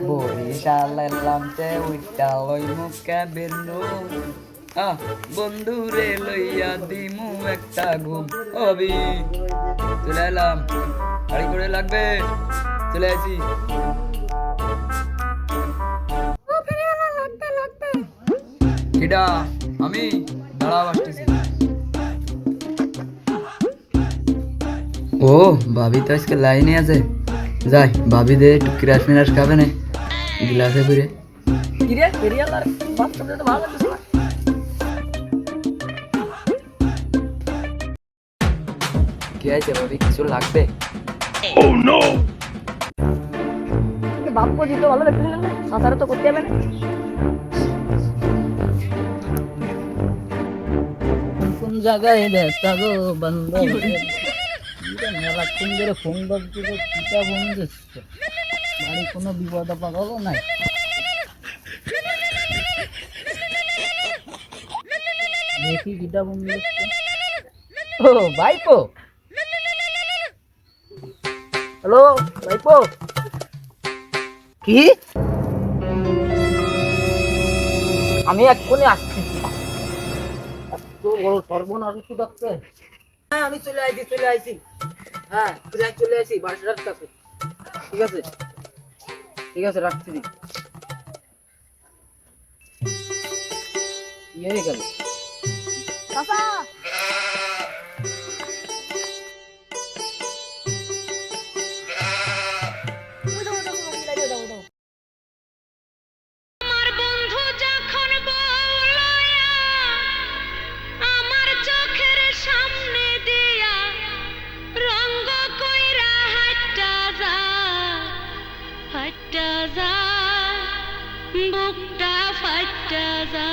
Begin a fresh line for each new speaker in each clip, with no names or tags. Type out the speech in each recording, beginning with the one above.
বরিশালের লামতে উইটা লই মুখে বেনু বন্ধু রে লইয়া দিমু একটা ঘুম অবি চলে এলাম গাড়ি করে লাগবে চলে আসি কিডা আমি দাঁড়াও আসতেছি ও ভাবি তো আজকে লাইনে আছে যাই ভাবি দে একটু ক্রাশ মিরাশ খাবে না গ্লাসে ফিরে কিরে ফেরিয়াল আর বাপ করতে তো ভালো লাগছে না কি আছে ভাবি কিছু লাগবে ও নো বাপ কো দিতে ভালো লাগছে না সাসারে তো করতে হবে না কোন জায়গায় দেখা গো বন্ধু মেলা কোন ধরে ফোন বাজছে কিটা ফোন দিচ্ছে বাড়ি কোনো বিপদ আপদ হলো নাই দেখি কিটা ফোন দিচ্ছে ও ভাইপো হ্যালো ভাইপো কি আমি এক্ষুনি আসতেছি তো বড় সর্বনাশ কি ডাকছে হ্যাঁ আমি চলে আইছি হ্যাঁ চলে আসি বাসার কাছে ঠিক আছে রাখছি ইয়ে গেল চাচা
বুকটা ফাটা যা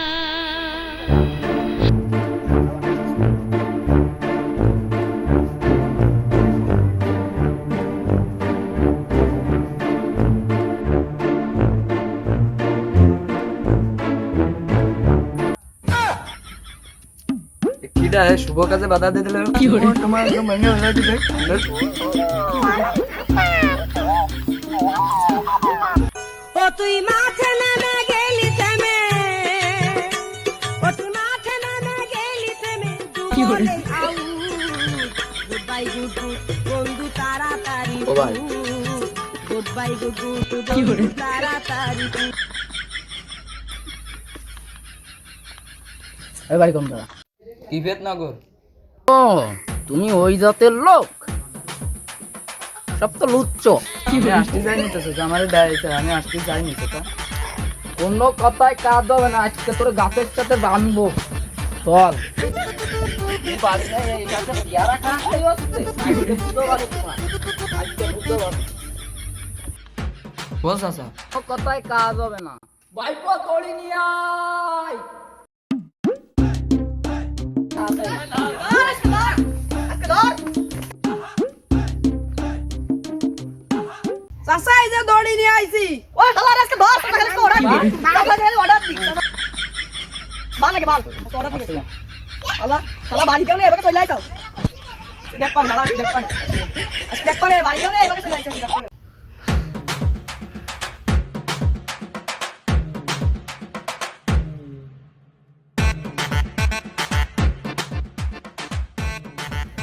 কিডা হে শুভ কাজে বাধা দিয়ে দিলে কি হলো তোমার মনে হলো দিবে
ও তুই মাঠে নেমে গেলি থেমে ও তুই মাঠে নেমে গেলি থেমে
কি হলো
গুড বাই গুড বন্ধু তাড়াতাড়ি
ও ভাই
গুড বাই গুড বন্ধু তাড়াতাড়ি
এই বাড়ি কোন দাদা কিফেত নগর
ও তুমি ওই জাতের লোক সব তো লুচ্ছ
আমি আসতে যাইনি তো আমার ডাইছে আমি আসতে যাইনি তো
কোনো কথায় কাজ হবে না আজকে তোর গাছের সাথে বাঁধবো চল
বল চাচা
কথায় কাজ হবে না বাইকো তোড়ি নিয়ে আয়
চাচা এই যে দড়ি নিয়ে আইছি ওই শালা আজকে ধর খালি অর্ডার দি চাচা খালি অর্ডার দি বাল লাগে বাল অর্ডার দি শালা শালা বাড়ি কেউ নেই এবারে চলে আইতাও দেখ পান শালা দেখ পান দেখ পান বাড়ি কেউ নেই এবারে চলে আইতাও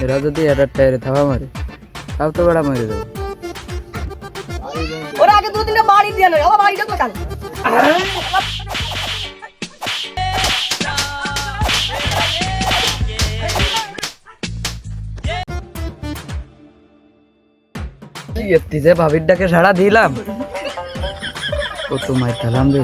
এরা যদি এটা টায়ারে থাকা মারে তাও তো বড় মারে দেবো
ওরা আগে দু তিনটা বাড়ি দিয়ে নয় আবার বাড়িটা কোথায়
ভাবির ডাকে সাড়া দিলাম ও তোমায় খেলাম রে